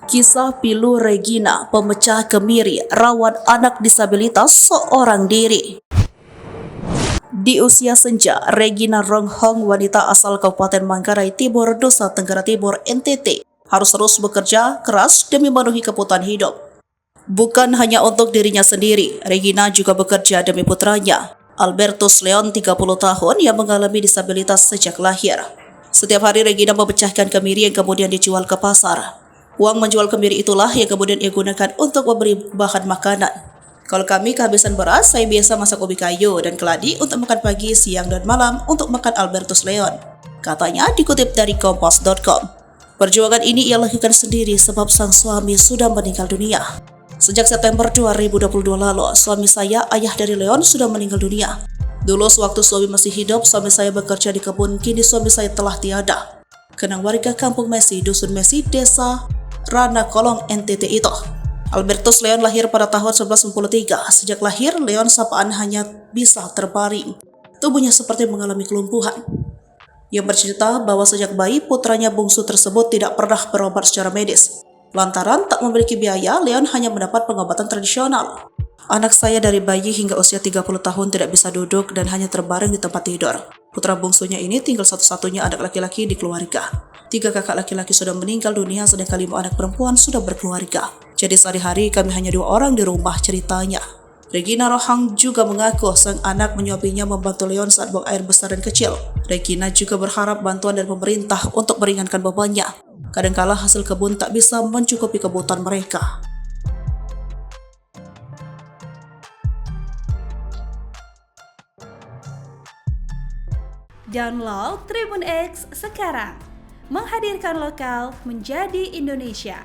Kisah pilu Regina, pemecah kemiri, rawat anak disabilitas seorang diri. Di usia senja, Regina Ronghong, wanita asal Kabupaten Manggarai Timur, Nusa Tenggara Timur, NTT, harus terus bekerja keras demi memenuhi kebutuhan hidup. Bukan hanya untuk dirinya sendiri, Regina juga bekerja demi putranya, Albertus Leon, 30 tahun, yang mengalami disabilitas sejak lahir. Setiap hari Regina memecahkan kemiri yang kemudian dijual ke pasar. Uang menjual kemiri itulah yang kemudian ia gunakan untuk memberi bahan makanan. Kalau kami kehabisan beras, saya biasa masak ubi kayu dan keladi untuk makan pagi, siang, dan malam untuk makan Albertus Leon, katanya dikutip dari Kompas.com. Perjuangan ini ia lakukan sendiri sebab sang suami sudah meninggal dunia. Sejak September 2022 lalu, suami saya, ayah dari Leon, sudah meninggal dunia. Dulu sewaktu suami masih hidup, suami saya bekerja di kebun, kini suami saya telah tiada. Kenang warga Kampung Mesi, Dusun Mesi, Desa Rana Kolong, NTT itu. Albertus Leon lahir pada tahun 1993. Sejak lahir, Leon sapaan hanya bisa terbaring. Tubuhnya seperti mengalami kelumpuhan. Ia bercerita bahwa sejak bayi, putranya bungsu tersebut tidak pernah berobat secara medis. Lantaran tak memiliki biaya, Leon hanya mendapat pengobatan tradisional. Anak saya dari bayi hingga usia 30 tahun tidak bisa duduk dan hanya terbaring di tempat tidur. Putra bungsunya ini tinggal satu-satunya anak laki-laki di keluarga. 3 kakak laki-laki sudah meninggal dunia, sedangkan 5 anak perempuan sudah berkeluarga. Jadi sehari-hari kami hanya 2 orang di rumah, ceritanya. Regina Ronghong juga mengaku sang anak menyuapinya membantu Leon saat buang air besar dan kecil. Regina juga berharap bantuan dari pemerintah untuk meringankan bebannya. Kadangkala hasil kebun tak bisa mencukupi kebutuhan mereka. Download Tribun X sekarang, menghadirkan lokal menjadi Indonesia.